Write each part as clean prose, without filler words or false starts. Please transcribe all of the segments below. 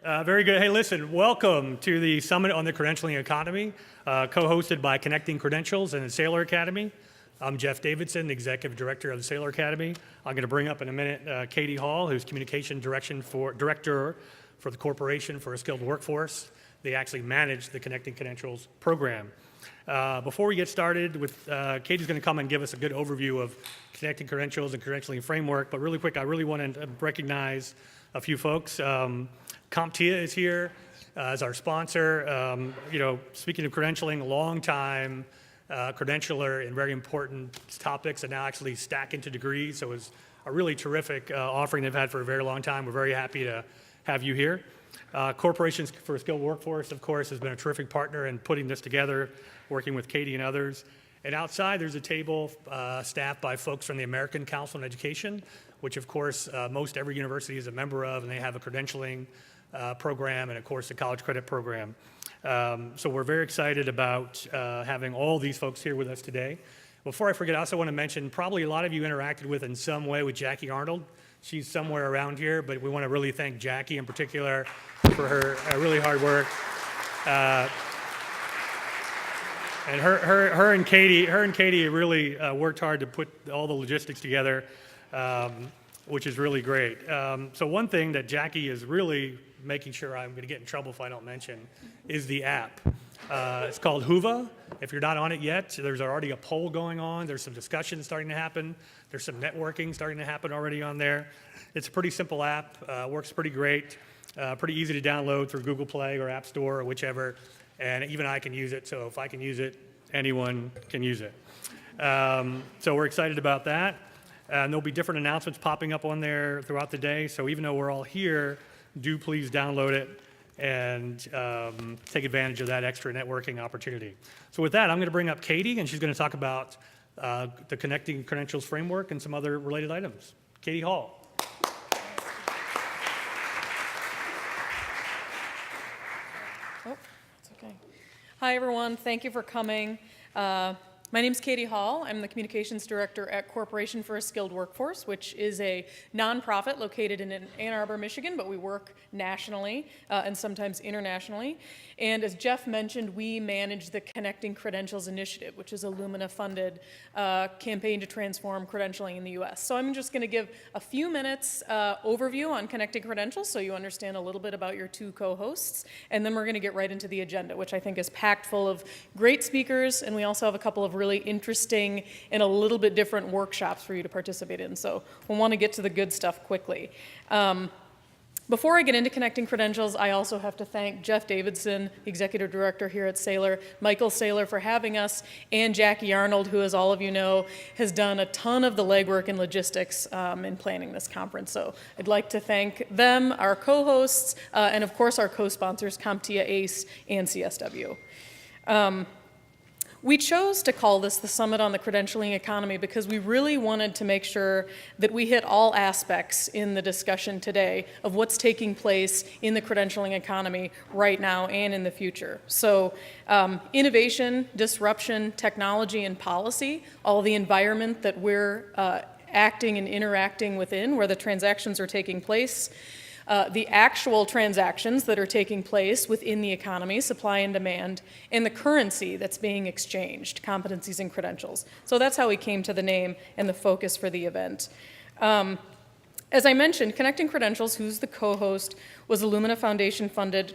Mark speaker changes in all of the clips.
Speaker 1: Very good. Hey, listen, welcome to the Summit on the Credentialing Economy, co-hosted by Connecting Credentials and the Saylor Academy. I'm Jeff Davidson, the Executive Director of the Saylor Academy. I'm going to bring up in a minute Katie Hall, who's Communication Director for the Corporation for a Skilled Workforce. They actually manage the Connecting Credentials program. Before we get started with, Katie's going to come and give us a good overview of Connecting Credentials and Credentialing Framework, but really quick, I really want to recognize a few folks. CompTIA is here as our sponsor. Speaking of credentialing, a long time credentialer in very important topics and now actually stack into degrees. So it's a really terrific offering they've had for a very long time. We're very happy to have you here. Corporations for a Skilled Workforce, of course, has been a terrific partner in putting this together, working with Katie and others. And outside, there's a table staffed by folks from the American Council on Education, which, of course, most every university is a member of, and they have a credentialing program and, of course, a college credit program. So we're very excited about having all these folks here with us today. Before I forget, I also want to mention probably a lot of you interacted with in some way with Jackie Arnold. She's somewhere around here, but we want to really thank Jackie in particular for her really hard work. And her and Katie really worked hard to put all the logistics together, which is really great. So one thing that Jackie is really making sure I'm going to get in trouble if I don't mention is the app. It's called Whova. If you're not on it yet, there's already a poll going on. There's some discussion starting to happen. There's some networking starting to happen already on there. It's a pretty simple app, works pretty great, pretty easy to download through Google Play or App Store or whichever, and even I can use it, so if I can use it, anyone can use it. So we're excited about that. And there'll be different announcements popping up on there throughout the day, so even though we're all here, do please download it and take advantage of that extra networking opportunity. So with that, I'm going to bring up Katie, and she's going to talk about the Connecting Credentials Framework and some other related items. Katie Hall.
Speaker 2: Oh, it's okay. Hi, everyone. Thank you for coming. My name is Katie Hall. I'm the Communications Director at Corporation for a Skilled Workforce, which is a nonprofit located in Ann Arbor, Michigan, but we work nationally and sometimes internationally. And as Jeff mentioned, we manage the Connecting Credentials Initiative, which is a Lumina-funded campaign to transform credentialing in the U.S. So I'm just going to give a few minutes overview on Connecting Credentials so you understand a little bit about your two co-hosts, and then we're going to get right into the agenda, which I think is packed full of great speakers, and we also have a couple of really interesting and a little bit different workshops for you to participate in. So we'll want to get to the good stuff quickly. Before I get into Connecting Credentials, I also have to thank Jeff Davidson, Executive Director here at Saylor, Michael Saylor for having us, and Jackie Arnold, who, as all of you know, has done a ton of the legwork and logistics in planning this conference. So I'd like to thank them, our co-hosts, and of course our co-sponsors, CompTIA, ACE, and CSW. We chose to call this the Summit on the Credentialing Economy because we really wanted to make sure that we hit all aspects in the discussion today of what's taking place in the credentialing economy right now and in the future. So innovation, disruption, technology, and policy, all the environment that we're acting and interacting within, where the transactions are taking place, the actual transactions that are taking place within the economy, supply and demand, and the currency that's being exchanged, competencies and credentials. So that's how we came to the name and the focus for the event. As I mentioned, Connecting Credentials, who's the co-host, was a Lumina Foundation-funded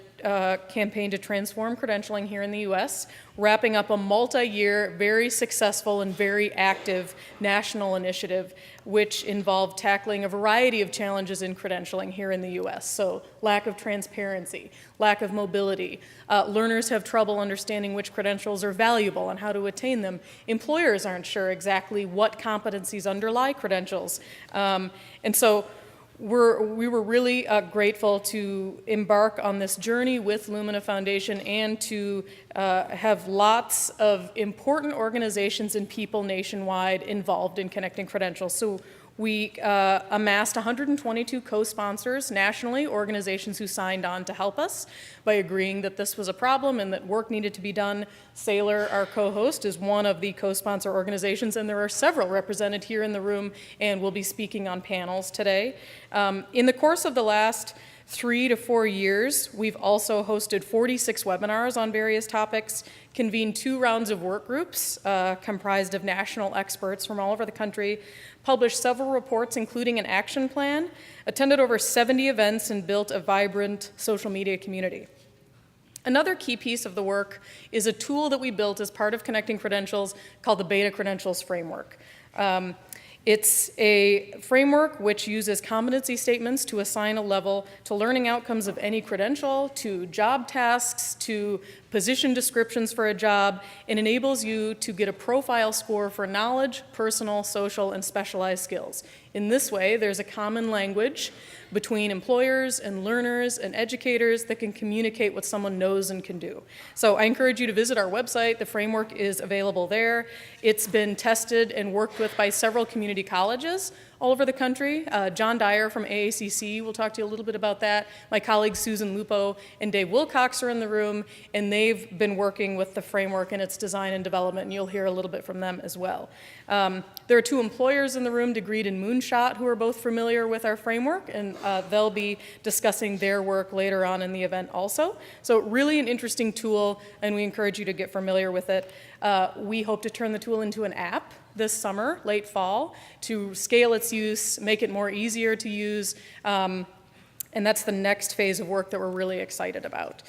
Speaker 2: campaign to transform credentialing here in the U.S., wrapping up a multi-year, very successful and very active national initiative, which involved tackling a variety of challenges in credentialing here in the U.S. So lack of transparency, lack of mobility. Learners have trouble understanding which credentials are valuable and how to attain them. Employers aren't sure exactly what competencies underlie credentials. And so we were really grateful to embark on this journey with Lumina Foundation and to have lots of important organizations and people nationwide involved in Connecting Credentials. So we amassed 122 co-sponsors nationally, organizations who signed on to help us by agreeing that this was a problem and that work needed to be done. Saylor, our co-host, is one of the co-sponsor organizations, and there are several represented here in the room and will be speaking on panels today. In the course of the last 3 to 4 years, we've also hosted 46 webinars on various topics, convened 2 rounds of work groups comprised of national experts from all over the country, published several reports, including an action plan, attended over 70 events, and built a vibrant social media community. Another key piece of the work is a tool that we built as part of Connecting Credentials called the Beta Credentials Framework. It's a framework which uses competency statements to assign a level to learning outcomes of any credential, to job tasks, to position descriptions for a job, and enables you to get a profile score for knowledge, personal, social, and specialized skills. In this way, there's a common language between employers and learners and educators that can communicate what someone knows and can do. So I encourage you to visit our website. The framework is available there. It's been tested and worked with by several community colleges all over the country. John Dyer from AACC will talk to you a little bit about that. My colleagues Susan Lupo and Dave Wilcox are in the room, and they've been working with the framework and its design and development, and you'll hear a little bit from them as well. There are 2 employers in the room, Degreed and Moonshot, who are both familiar with our framework, and they'll be discussing their work later on in the event also. So really an interesting tool, and we encourage you to get familiar with it. We hope to turn the tool into an app this summer, late fall, to scale its use, make it more easier to use, and that's the next phase of work that we're really excited about.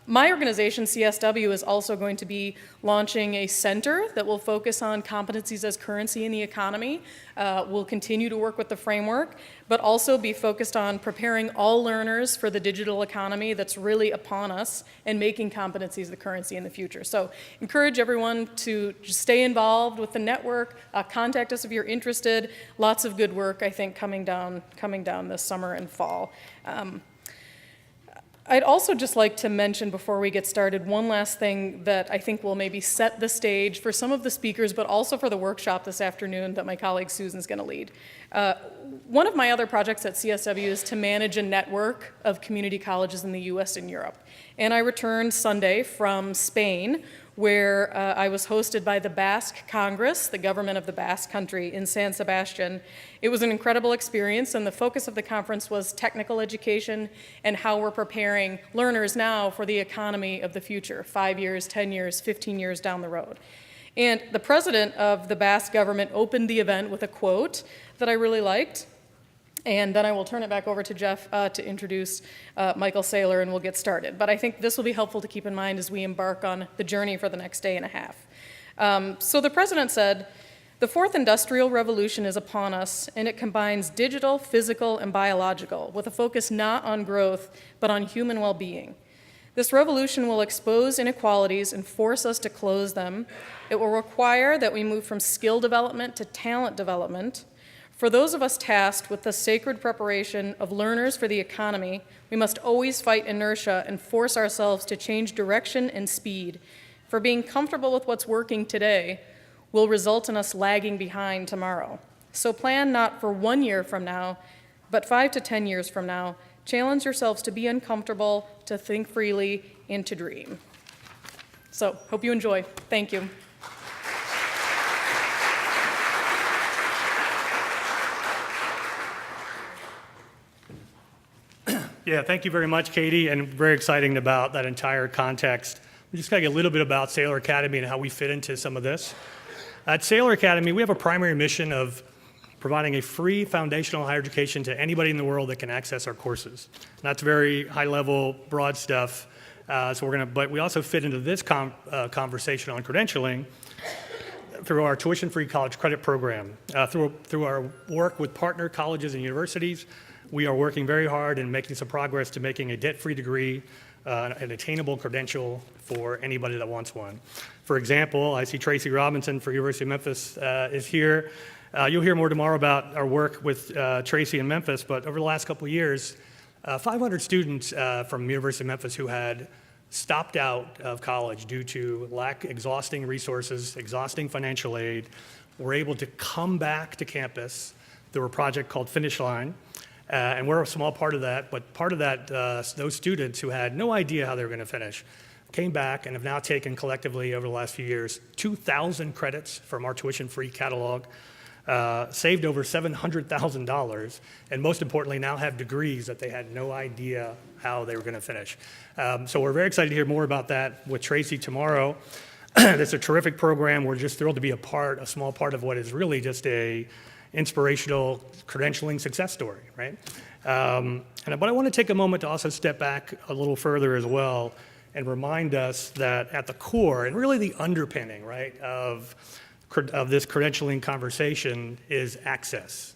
Speaker 2: My organization, CSW, is also going to be launching a center that will focus on competencies as currency in the economy. We'll continue to work with the framework, but also be focused on preparing all learners for the digital economy that's really upon us and making competencies the currency in the future. So encourage everyone to just stay involved with the network, contact us if you're interested. Lots of good work, I think, coming down this summer and fall. I'd also just like to mention before we get started one last thing that I think will maybe set the stage for some of the speakers, but also for the workshop this afternoon that my colleague Susan's going to lead. One of my other projects at CSW is to manage a network of community colleges in the US and Europe. And I returned Sunday from Spain, where I was hosted by the Basque Congress, the government of the Basque Country, in San Sebastian. It was an incredible experience, and the focus of the conference was technical education and how we're preparing learners now for the economy of the future, 5 years, 10 years, 15 years down the road. And the president of the Basque government opened the event with a quote that I really liked. And then I will turn it back over to Jeff to introduce Michael Saylor, and we'll get started. But I think this will be helpful to keep in mind as we embark on the journey for the next day and a half. So the president said, "The fourth industrial revolution is upon us, and it combines digital, physical, and biological, with a focus not on growth, but on human well-being. This revolution will expose inequalities and force us to close them. It will require that we move from skill development to talent development. For those of us tasked with the sacred preparation of learners for the economy, we must always fight inertia and force ourselves to change direction and speed. For being comfortable with what's working today will result in us lagging behind tomorrow. So plan not for 1 year from now, but 5 to 10 years from now. Challenge yourselves to be uncomfortable, to think freely, and to dream." So, hope you enjoy. Thank you.
Speaker 1: Yeah, thank you very much, Katie, and very exciting about that entire context. We just got to get a little bit about Saylor Academy and how we fit into some of this. At Saylor Academy, we have a primary mission of providing a free foundational higher education to anybody in the world that can access our courses. And that's very high-level, broad stuff. But we also fit into this conversation on credentialing through our tuition-free college credit program. Through our work with partner colleges and universities, we are working very hard and making some progress to making a debt-free degree an attainable credential for anybody that wants one. For example, I see Tracy Robinson for University of Memphis is here. You'll hear more tomorrow about our work with Tracy in Memphis, but over the last couple of years, 500 students from University of Memphis who had stopped out of college due to exhausting resources, exhausting financial aid, were able to come back to campus through a project called Finish Line. And we're a small part of that, but part of that, those students who had no idea how they were going to finish came back and have now taken collectively over the last few years 2,000 credits from our tuition-free catalog. saved over $700,000, and most importantly, now have degrees that they had no idea how they were going to finish. So we're very excited to hear more about that with Tracy tomorrow. It's a terrific program. We're just thrilled to be a small part of what is really just a inspirational credentialing success story, right? But I want to take a moment to also step back a little further as well and remind us that at the core, and really the underpinning, right, of this credentialing conversation is access,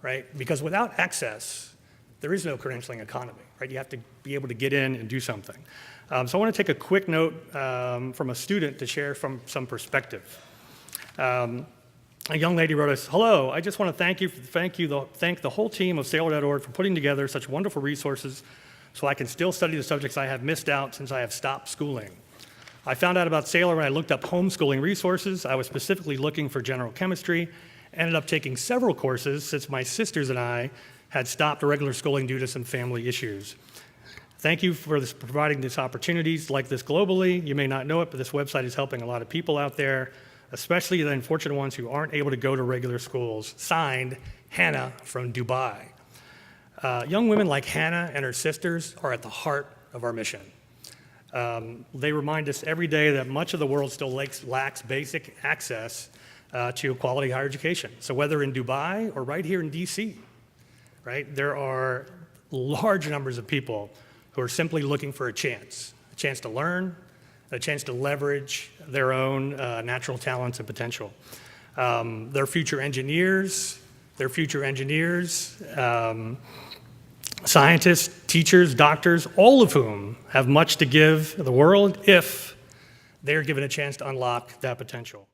Speaker 1: right? Because without access, there is no credentialing economy, right? You have to be able to get in and do something. So I want to take a quick note from a student to share from some perspective. A young lady wrote us, "Hello, I just want to thank the whole team of Saylor.org for putting together such wonderful resources so I can still study the subjects I have missed out since I have stopped schooling. I found out about Saylor when I looked up homeschooling resources. I was specifically looking for general chemistry, ended up taking several courses since my sisters and I had stopped regular schooling due to some family issues. Thank you for providing these opportunities like this globally. You may not know it, but this website is helping a lot of people out there, especially the unfortunate ones who aren't able to go to regular schools." Signed, Hannah from Dubai. Young women like Hannah and her sisters are at the heart of our mission. They remind us every day that much of the world still lacks basic access to quality higher education. So whether in Dubai or right here in DC, right, there are large numbers of people who are simply looking for a chance to learn, a chance to leverage their own natural talents and potential. They're future engineers, scientists, teachers, doctors, all of whom have much to give the world if they're given a chance to unlock that potential.